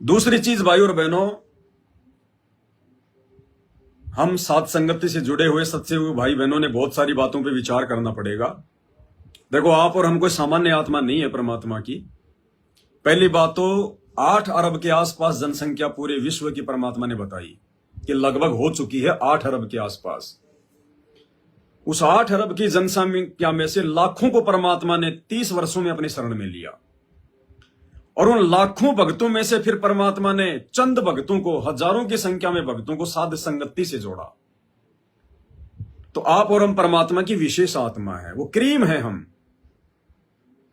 दूसरी चीज भाई और बहनों, हम साथ संगति से जुड़े हुए सच्चे हुए भाई बहनों ने बहुत सारी बातों पे विचार करना पड़ेगा। देखो, आप और हम कोई सामान्य आत्मा नहीं है परमात्मा की। पहली बात तो 8 अरब के आसपास जनसंख्या पूरे विश्व की परमात्मा ने बताई कि लगभग हो चुकी है 8 अरब के आसपास। उस 8 अरब की जनसंख्या में से लाखों को परमात्मा ने 30 वर्षों में अपनी शरण में लिया, और उन लाखों भक्तों में से फिर परमात्मा ने चंद भक्तों को, हजारों की संख्या में भक्तों को साध संगति से जोड़ा। तो आप और हम परमात्मा की विशेष आत्मा है, वो क्रीम है हम।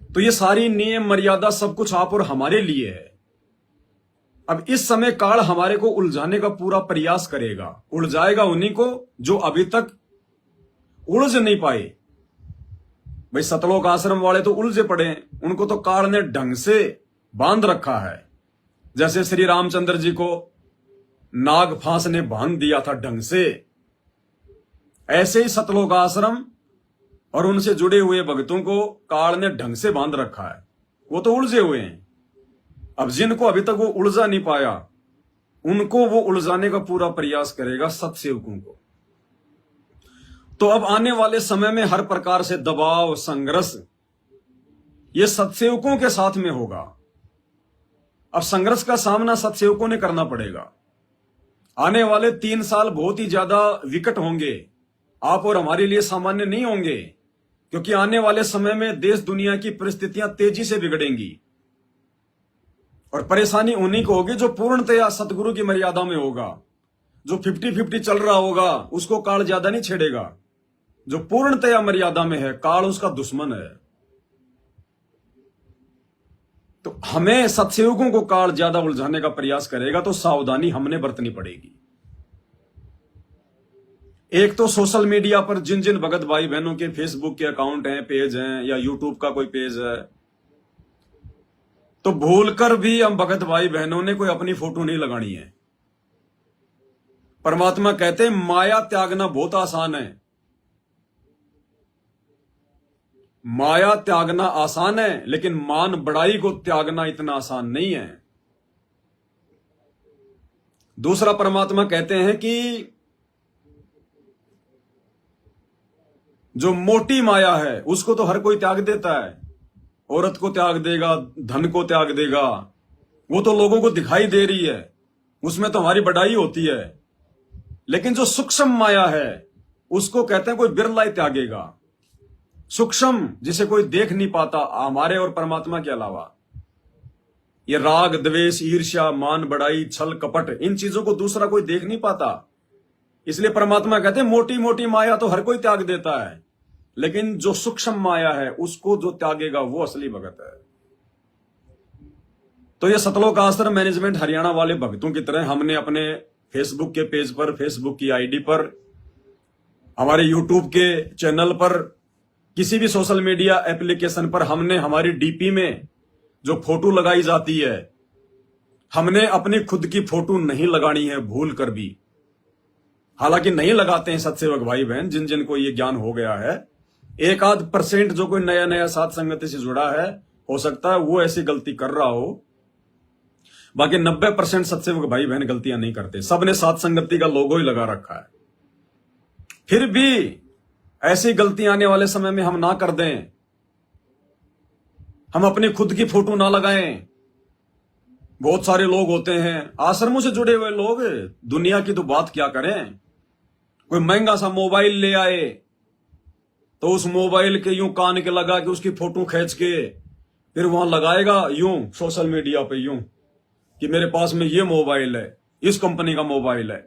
तो ये सारी नियम मर्यादा सब कुछ आप और हमारे लिए है। अब इस समय काल हमारे को उलझाने का पूरा प्रयास करेगा। उलझाएगा उन्हीं को जो अभी तक उलझ नहीं पाए। भाई सतलोक आश्रम वाले तो उलझे पड़े हैं, उनको तो काल ने ढंग से बांध रखा है। जैसे श्री रामचंद्र जी को नाग फांस ने बांध दिया था ढंग से, ऐसे ही सतलोक आश्रम और उनसे जुड़े हुए भक्तों को काल ने ढंग से बांध रखा है। वो तो उलझे हुए हैं। अब जिनको अभी तक वो उलझा नहीं पाया, उनको वो उलझाने का पूरा प्रयास करेगा, सत्सेवकों को। तो अब आने वाले समय में हर प्रकार से दबाव, संघर्ष ये सत्सेवकों के साथ में होगा। अब संघर्ष का सामना सत्सेवकों ने करना पड़ेगा। आने वाले 3 साल बहुत ही ज्यादा विकट होंगे, आप और हमारे लिए सामान्य नहीं होंगे, क्योंकि आने वाले समय में देश दुनिया की परिस्थितियां तेजी से बिगड़ेंगी। और परेशानी उन्हीं को होगी जो पूर्णतया सतगुरु की मर्यादा में होगा। जो 50-50 चल रहा होगा उसको काल ज्यादा नहीं छेड़ेगा। जो पूर्णतया मर्यादा में है, काल उसका दुश्मन है। तो हमें सत्सेवकों को काल ज्यादा उलझाने का प्रयास करेगा, तो सावधानी हमने बरतनी पड़ेगी। एक तो सोशल मीडिया पर जिन जिन भगत भाई बहनों के फेसबुक के अकाउंट हैं, पेज हैं, या यूट्यूब का कोई पेज है, तो भूलकर भी हम भगत भाई बहनों ने कोई अपनी फोटो नहीं लगानी है। परमात्मा कहते हैं माया त्यागना बहुत आसान है। माया त्यागना आसान है, लेकिन मान बड़ाई को त्यागना इतना आसान नहीं है। दूसरा परमात्मा कहते हैं कि जो मोटी माया है उसको तो हर कोई त्याग देता है। औरत को त्याग देगा, धन को त्याग देगा, वो तो लोगों को दिखाई दे रही है, उसमें तो हमारी बढ़ाई होती है। लेकिन जो सूक्ष्म माया है उसको कहते हैं कोई बिरला ही त्यागेगा। सूक्ष्म जिसे कोई देख नहीं पाता हमारे और परमात्मा के अलावा। ये राग, द्वेष, ईर्ष्या, मान बढ़ाई, छल कपट, इन चीजों को दूसरा कोई देख नहीं पाता। इसलिए परमात्मा कहते हैं मोटी मोटी माया तो हर कोई त्याग देता है, लेकिन जो सूक्ष्म माया है उसको जो त्यागेगा वो असली भगत है। तो ये सतलोक आश्रम मैनेजमेंट हरियाणा वाले भक्तों की तरह हमने अपने फेसबुक के पेज पर, फेसबुक की आईडी पर, हमारे यूट्यूब के चैनल पर, किसी भी सोशल मीडिया एप्लीकेशन पर हमने हमारी डीपी में जो फोटो लगाई जाती है, हमने अपनी खुद की फोटो नहीं लगानी है भूल कर भी। हालांकि नहीं लगाते हैं सत्सेवक भाई बहन, जिन जिन को ये ज्ञान हो गया है। 1-8% जो कोई नया नया साथ संगति से जुड़ा है, हो सकता है वो ऐसी गलती कर रहा हो। बाकी 90% सत्सेवक भाई बहन गलतियां नहीं करते। सबने साथ संगति का लोगो ही लगा रखा है। फिर भी ऐसी गलतियां आने वाले समय में हम ना कर दें। हम अपनी खुद की फोटो ना लगाएं। बहुत सारे लोग होते हैं आश्रमों से जुड़े हुए लोग, दुनिया की तो बात क्या करें। कोई महंगा सा मोबाइल ले आए तो उस मोबाइल के यूं कान के लगा के उसकी फोटो खींच के फिर वहां लगाएगा यूं सोशल मीडिया पे, यूं कि मेरे पास में ये मोबाइल है, इस कंपनी का मोबाइल है,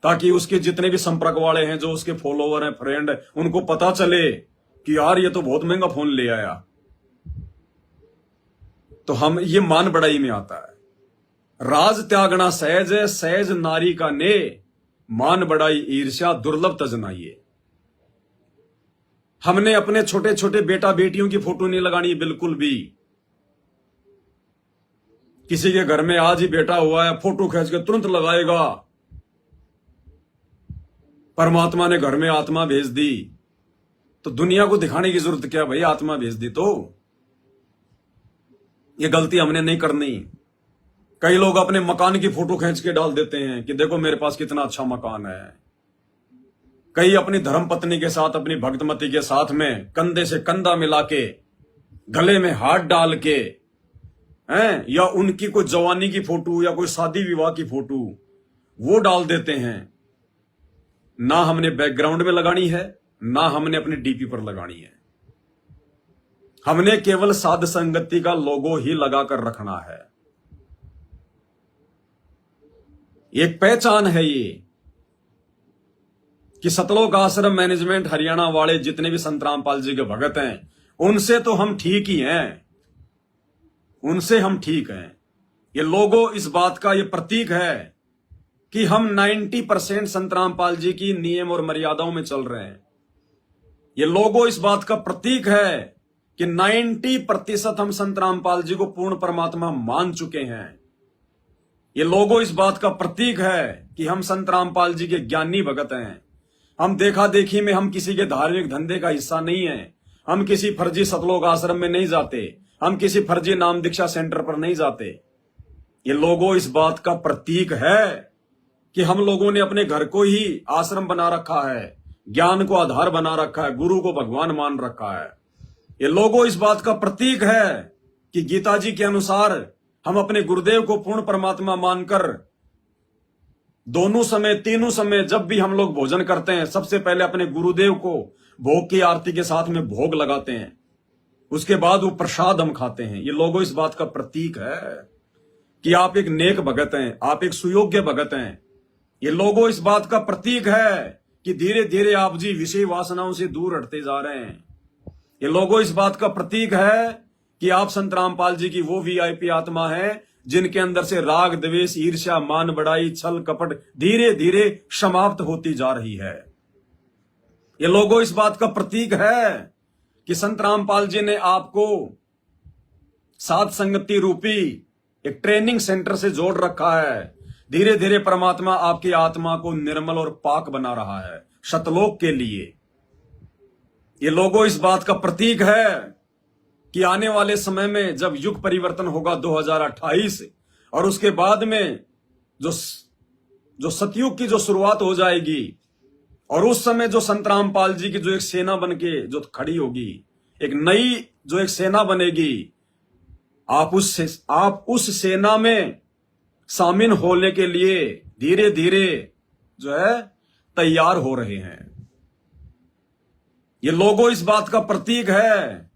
ताकि उसके जितने भी संपर्क वाले हैं, जो उसके फॉलोवर हैं, फ्रेंड है, उनको पता चले कि यार ये तो बहुत महंगा फोन ले आया। तो हम ये मान बढ़ाई में आता है। राज त्यागना सहज है, सहज नारी का ने, मान बढ़ाई ईर्ष्या दुर्लभ तजनाइए। हमने अपने छोटे छोटे बेटा बेटियों की फोटो नहीं लगानी बिल्कुल भी। किसी के घर में आज ही बेटा हुआ है, फोटो खींच के तुरंत लगाएगा। परमात्मा ने घर में आत्मा भेज दी तो दुनिया को दिखाने की जरूरत क्या भाई, आत्मा भेज दी तो। ये गलती हमने नहीं करनी। कई लोग अपने मकान की फोटो खींच के डाल देते हैं कि देखो मेरे पास कितना अच्छा मकान है। कई अपनी धर्मपत्नी के साथ, अपनी भक्तमती के साथ में कंधे से कंधा मिला के, गले में हाथ डाल के हैं, या उनकी कोई जवानी की फोटो या कोई शादी विवाह की फोटो वो डाल देते हैं। ना हमने बैकग्राउंड में लगानी है, ना हमने अपनी डीपी पर लगानी है। हमने केवल साध संगति का लोगो ही लगाकर रखना है। एक पहचान है ये कि सतलोक आश्रम मैनेजमेंट हरियाणा वाले जितने भी संत रामपाल जी के भगत हैं, उनसे तो हम ठीक ही हैं, उनसे हम ठीक हैं। ये लोगो इस बात का ये प्रतीक है कि हम 90% संत रामपाल जी की नियम और मर्यादाओं में चल रहे हैं। ये लोगो इस बात का प्रतीक है कि 90% हम संत रामपाल जी को पूर्ण परमात्मा मान चुके हैं। ये लोगो इस बात का प्रतीक है कि हम संत रामपाल जी के ज्ञानी भगत हैं। हम देखा देखी में, हम किसी के धार्मिक धंधे का हिस्सा नहीं है। हम किसी फर्जी सतलोक आश्रम में नहीं जाते, हम किसी फर्जी नाम दीक्षा सेंटर पर नहीं जाते। ये लोगो इस बात का प्रतीक है कि हम लोगों ने अपने घर को ही आश्रम बना रखा है, ज्ञान को आधार बना रखा है, गुरु को भगवान मान रखा है। ये लोगो इस बात का प्रतीक है कि गीता जी के अनुसार हम अपने गुरुदेव को पूर्ण परमात्मा मानकर दोनों समय, तीनों समय जब भी हम लोग भोजन करते हैं, सबसे पहले अपने गुरुदेव को भोग की आरती के साथ में भोग लगाते हैं, उसके बाद वो प्रसाद हम खाते हैं। ये लोगो इस बात का प्रतीक है कि आप एक नेक भगत हैं, आप एक सुयोग्य भगत हैं। ये लोगो इस बात का प्रतीक है कि धीरे धीरे आप जी विषय वासनाओं से दूर हटते जा रहे हैं। ये लोगो इस बात का प्रतीक है कि आप संत रामपाल जी की वो वीआईपी आत्मा है जिनके अंदर से राग, द्वेष, ईर्ष्या, मान बढ़ाई, छल कपट धीरे धीरे समाप्त होती जा रही है। ये लोगो इस बात का प्रतीक है कि संत रामपाल जी ने आपको साध संगति रूपी एक ट्रेनिंग सेंटर से जोड़ रखा है। धीरे धीरे परमात्मा आपकी आत्मा को निर्मल और पाक बना रहा है सतलोक के लिए। ये लोगो इस बात का प्रतीक है कि आने वाले समय में जब युग परिवर्तन होगा 2028 और उसके बाद में जो सतयुग की जो शुरुआत हो जाएगी, और उस समय जो संत रामपाल जी की जो एक सेना बन के जो खड़ी होगी, एक नई जो एक सेना बनेगी, आप उस सेना में शामिल होने के लिए धीरे धीरे जो है तैयार हो रहे हैं। ये लोगो इस बात का प्रतीक है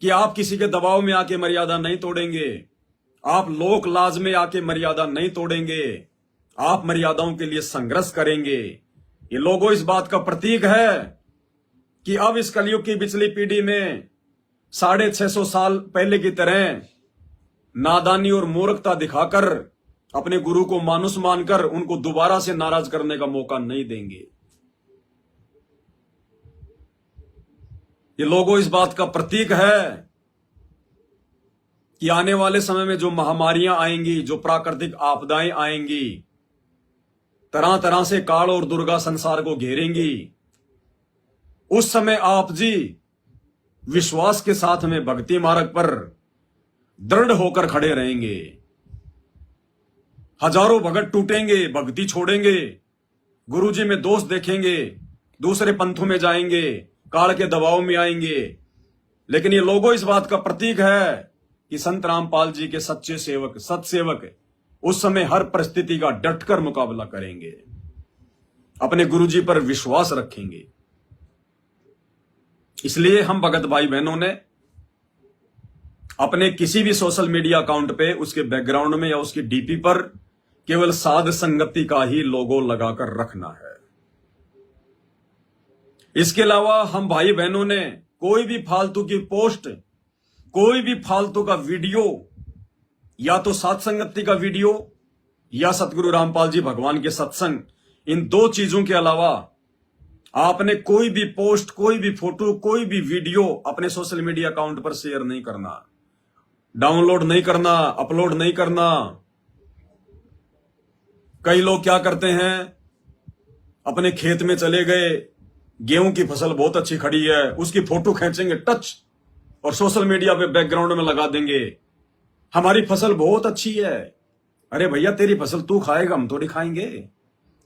कि आप किसी के दबाव में आके मर्यादा नहीं तोड़ेंगे, आप लोक लाज में आके मर्यादा नहीं तोड़ेंगे, आप मर्यादाओं के लिए संघर्ष करेंगे। ये लोगो इस बात का प्रतीक है कि अब इस कलयुग की पिछली पीढ़ी में 650 साल पहले की तरह नादानी और मूर्खता दिखाकर अपने गुरु को मानुस मानकर उनको दोबारा से नाराज करने का मौका नहीं देंगे। ये लोगो इस बात का प्रतीक है कि आने वाले समय में जो महामारियां आएंगी, जो प्राकृतिक आपदाएं आएंगी, तरह तरह से काल और दुर्गा संसार को घेरेंगी, उस समय आप जी विश्वास के साथ में भक्ति मार्ग पर दृढ़ होकर खड़े रहेंगे। हजारों भगत टूटेंगे, भक्ति छोड़ेंगे, गुरुजी में दोष देखेंगे, दूसरे पंथों में जाएंगे, काल के दबाव में आएंगे। लेकिन ये लोगो इस बात का प्रतीक है कि संत रामपाल जी के सच्चे सेवक, सत्सेवक उस समय हर परिस्थिति का डटकर मुकाबला करेंगे, अपने गुरुजी पर विश्वास रखेंगे। इसलिए हम भगत भाई बहनों ने अपने किसी भी सोशल मीडिया अकाउंट पे उसके बैकग्राउंड में या उसकी डीपी पर केवल साध संगति का ही लोगो लगाकर रखना है। इसके अलावा हम भाई बहनों ने कोई भी फालतू की पोस्ट, कोई भी फालतू का वीडियो, या तो साध संगति का वीडियो या सतगुरु रामपाल जी भगवान के सत्संग, इन दो चीजों के अलावा आपने कोई भी पोस्ट, कोई भी फोटो, कोई भी वीडियो अपने सोशल मीडिया अकाउंट पर शेयर नहीं करना, डाउनलोड नहीं करना, अपलोड नहीं करना। कई लोग क्या करते हैं, अपने खेत में चले गए, गेहूं की फसल बहुत अच्छी खड़ी है, उसकी फोटो खींचेंगे टच और सोशल मीडिया पे बैकग्राउंड में लगा देंगे, हमारी फसल बहुत अच्छी है, अरे भैया तेरी फसल तू खाएगा, हम थोड़ी खाएंगे,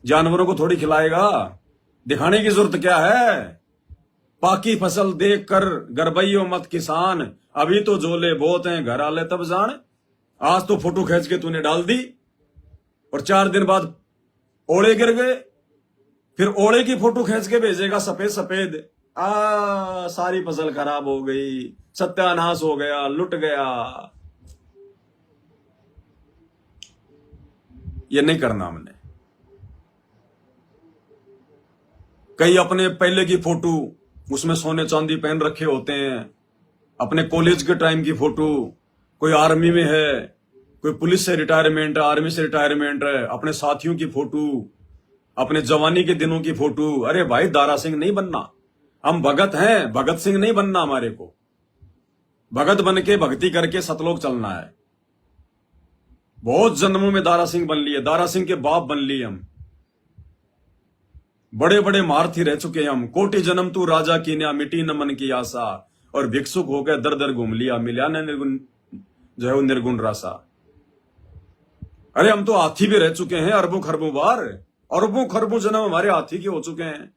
जानवरों को थोड़ी खिलाएगा, दिखाने की जरूरत क्या है। पाकी फसल देख कर गरबैयो मत किसान, अभी तो झोले बहुत हैं घर आले तब जान। आज तो फोटो खींच के तूने डाल दी और 4 दिन बाद ओले गिर गए, फिर ओले की फोटो खींच के भेजेगा सफेद सफेद, सारी फसल खराब हो गई, सत्यानाश हो गया, लुट गया। ये नहीं करना हमने। कई अपने पहले की फोटो उसमें सोने चांदी पहन रखे होते हैं, अपने कॉलेज के टाइम की फोटो, कोई आर्मी में है, कोई पुलिस से रिटायरमेंट है, आर्मी से रिटायरमेंट है, अपने साथियों की फोटो, अपने जवानी के दिनों की फोटो। अरे भाई दारा सिंह नहीं बनना, हम भगत हैं, भगत सिंह नहीं बनना। हमारे को भगत बन के भक्ति करके सतलोक चलना है। बहुत जन्मों में दारा सिंह बन लिए, दारा सिंह के बाप बन लिए हम, बड़े बड़े मारथी रह चुके हैं हम। कोटि जन्म तू राजा कीन्या, मिटी न मन की आशा, और भिक्षुक हो गए दर दर घूम लिया, मिला न निर्गुण जो है वो निर्गुण रासा। अरे हम तो हाथी भी रह चुके हैं अरबों खरबों बार, अरबों खरबों जन्म हमारे हाथी के हो चुके हैं।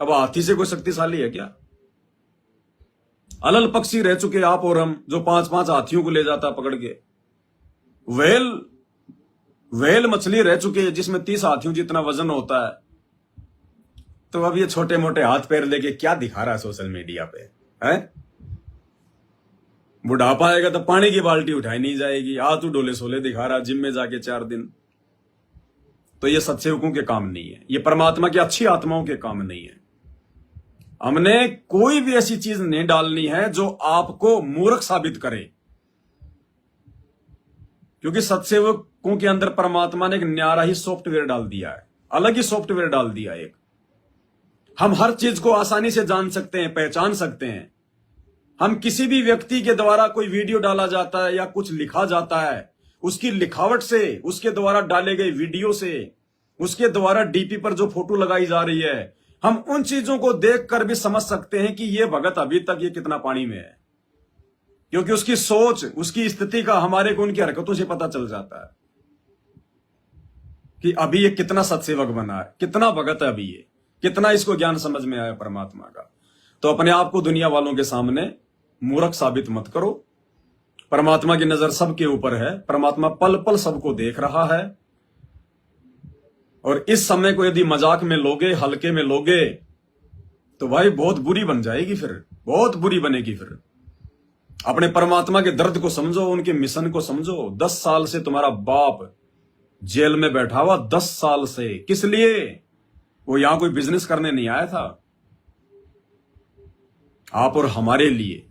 अब हाथी से कोई शक्तिशाली है क्या? अलल पक्षी रह चुके आप और हम, जो 5-5 हाथियों को ले जाता पकड़ के। वेल मछली रह चुकी है जिसमें 30 हाथियों जितना वजन होता है। तो अब ये छोटे मोटे हाथ पैर लेके क्या दिखा रहा है सोशल मीडिया पे, है? बुढ़ापा आएगा तो पानी की बाल्टी उठाई नहीं जाएगी, हाथ डोले सोले दिखा रहा जिम में जाके 4 दिन। तो ये सत्सेवकों के काम नहीं है, ये परमात्मा की अच्छी आत्माओं के काम नहीं है। हमने कोई भी ऐसी चीज नहीं डालनी है जो आपको मूर्ख साबित करे, क्योंकि सत्सेवकों के अंदर परमात्मा ने एक न्यारा ही सॉफ्टवेयर डाल दिया है, अलग ही सॉफ्टवेयर डाल दिया एक। हम हर चीज को आसानी से जान सकते हैं, पहचान सकते हैं। हम किसी भी व्यक्ति के द्वारा कोई वीडियो डाला जाता है या कुछ लिखा जाता है, उसकी लिखावट से, उसके द्वारा डाले गए वीडियो से, उसके द्वारा डीपी पर जो फोटो लगाई जा रही है, हम उन चीजों को देखकर भी समझ सकते हैं कि ये भगत अभी तक ये कितना पानी में है, क्योंकि उसकी सोच, उसकी स्थिति का हमारे को उनकी हरकतों से पता चल जाता है कि अभी ये कितना सत्सेवक बना है, कितना भगत है अभी ये, कितना इसको ज्ञान समझ में आया परमात्मा का। तो अपने आप को दुनिया वालों के सामने मूर्ख साबित मत करो। परमात्मा की नजर सबके ऊपर है, परमात्मा पल पल सबको देख रहा है। और इस समय को यदि मजाक में लोगे, हल्के में लोगे, तो भाई बहुत बुरी बन जाएगी, फिर बहुत बुरी बनेगी। फिर अपने परमात्मा के दर्द को समझो, उनके मिशन को समझो। 10 साल से तुम्हारा बाप जेल में बैठा हुआ, 10 साल से, किस लिए? वो यहां कोई बिजनेस करने नहीं आया था, आप और हमारे लिए।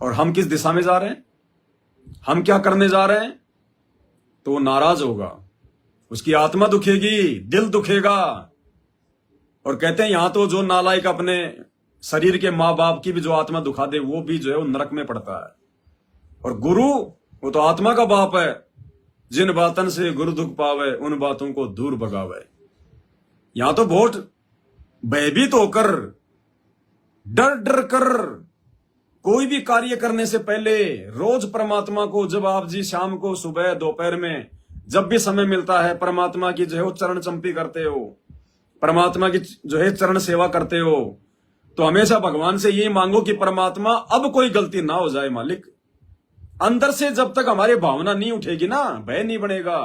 और हम किस दिशा में जा रहे हैं, हम क्या करने जा रहे हैं? तो वो नाराज होगा, उसकी आत्मा दुखेगी, दिल दुखेगा। और कहते हैं यहां तो जो नालायक अपने शरीर के मां बाप की भी जो आत्मा दुखा दे, वो भी जो है वो नरक में पड़ता है। और गुरु, वो तो आत्मा का बाप है, जिन बातन से गुरु दुख पावे, उन बातों को दूर भगावे। यहां तो बहुत भयभीत होकर, डर डर कर कोई भी कार्य करने से पहले रोज परमात्मा को, जब आप जी शाम को, सुबह, दोपहर में, जब भी समय मिलता है, परमात्मा की जो है वो चरण चंपी करते हो, परमात्मा की जो है चरण सेवा करते हो, तो हमेशा भगवान से यही मांगो कि परमात्मा अब कोई गलती ना हो जाए मालिक। अंदर से जब तक हमारी भावना नहीं उठेगी ना, भय नहीं बनेगा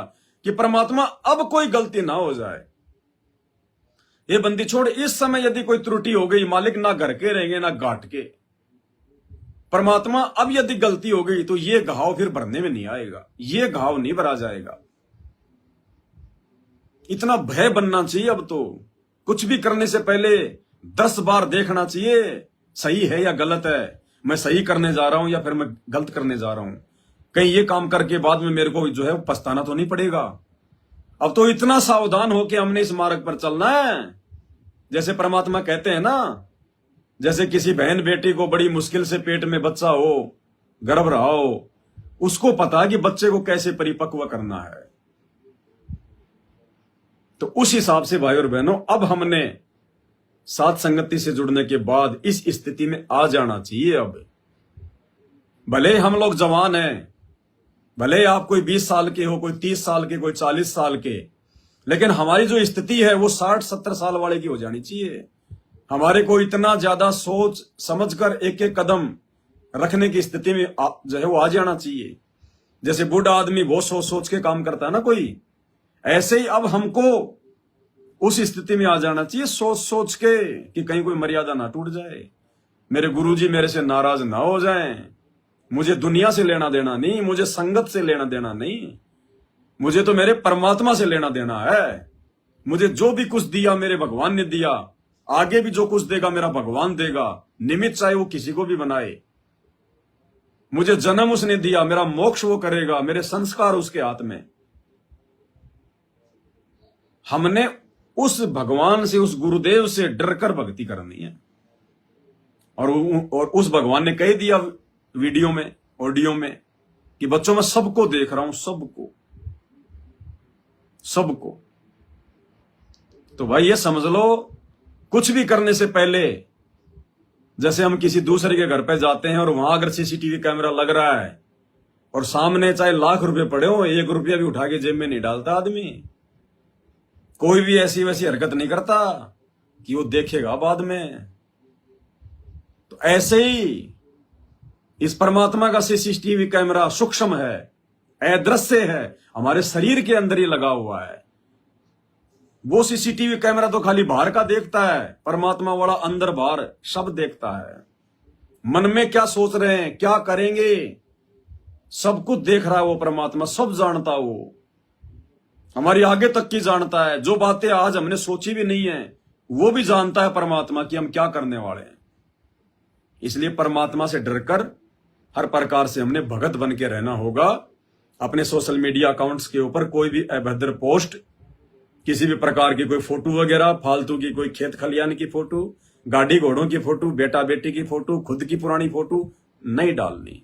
कि परमात्मा अब कोई गलती ना हो जाए। ये बंदी छोड़, इस समय यदि कोई त्रुटि हो गई मालिक, ना घर के रहेंगे ना घाट के। परमात्मा अब यदि गलती हो गई तो ये घाव फिर भरने में नहीं आएगा, ये घाव नहीं भरा जाएगा। इतना भय बनना चाहिए। अब तो कुछ भी करने से पहले 10 बार देखना चाहिए, सही है या गलत है, मैं सही करने जा रहा हूं या फिर मैं गलत करने जा रहा हूं। कहीं ये काम करके बाद में मेरे को जो है पछताना तो नहीं पड़ेगा। अब तो इतना सावधान होके हमने इस मार्ग पर चलना है। जैसे परमात्मा कहते हैं ना, जैसे किसी बहन बेटी को बड़ी मुश्किल से पेट में बच्चा हो, गर्भ रहा हो, उसको पता है कि बच्चे को कैसे परिपक्व करना है। तो उस हिसाब से भाई और बहनों, अब हमने साथ संगति से जुड़ने के बाद इस स्थिति में आ जाना चाहिए। अब भले हम लोग जवान हैं, भले ही आप कोई 20 साल के हो, कोई 30 साल के, कोई 40 साल के, लेकिन हमारी जो स्थिति है वो 60-70 साल वाले की हो जानी चाहिए। हमारे को इतना ज्यादा सोच समझकर एक एक कदम रखने की स्थिति में जो है वो आ जाना चाहिए। जैसे बूढ़ा आदमी बहुत सोच सोच के काम करता है ना कोई, ऐसे ही अब हमको उस स्थिति में आ जाना चाहिए, सोच सोच के कि कहीं कोई मर्यादा ना टूट जाए, मेरे गुरुजी मेरे से नाराज ना हो जाएं। मुझे दुनिया से लेना देना नहीं, मुझे संगत से लेना देना नहीं, मुझे तो मेरे परमात्मा से लेना देना है। मुझे जो भी कुछ दिया मेरे भगवान ने दिया, आगे भी जो कुछ देगा मेरा भगवान देगा, निमित्त चाहे वो किसी को भी बनाए। मुझे जन्म उसने दिया, मेरा मोक्ष वो करेगा, मेरे संस्कार उसके हाथ में। हमने उस भगवान से, उस गुरुदेव से डरकर भक्ति करनी है। और उस भगवान ने कह दिया वीडियो में, ऑडियो में, कि बच्चों मैं सबको देख रहा हूं, सबको सबको। तो भाई ये समझ लो, कुछ भी करने से पहले, जैसे हम किसी दूसरे के घर पे जाते हैं और वहां अगर सीसीटीवी कैमरा लग रहा है और सामने चाहे लाख रुपए पड़े हो, 1 रुपया भी उठा के जेब में नहीं डालता आदमी। कोई भी ऐसी वैसी हरकत नहीं करता कि वो देखेगा बाद में। तो ऐसे ही इस परमात्मा का सीसीटीवी कैमरा सूक्ष्म है, अदृश्य है, हमारे शरीर के अंदर ही लगा हुआ है। वो सीसीटीवी कैमरा तो खाली बाहर का देखता है, परमात्मा वाला अंदर बाहर सब देखता है। मन में क्या सोच रहे हैं, क्या करेंगे, सब कुछ देख रहा है वो परमात्मा, सब जानता वो, हमारी आगे तक की जानता है। जो बातें आज हमने सोची भी नहीं है वो भी जानता है परमात्मा कि हम क्या करने वाले हैं। इसलिए परमात्मा से डरकर हर प्रकार से हमने भगत बन के रहना होगा। अपने सोशल मीडिया अकाउंट्स के ऊपर कोई भी अभद्र पोस्ट, किसी भी प्रकार की कोई फोटो वगैरह, फालतू की कोई खेत खलियान की फोटो, गाड़ी घोड़ों की फोटो, बेटा बेटी की फोटो, खुद की पुरानी फोटो नहीं डालनी।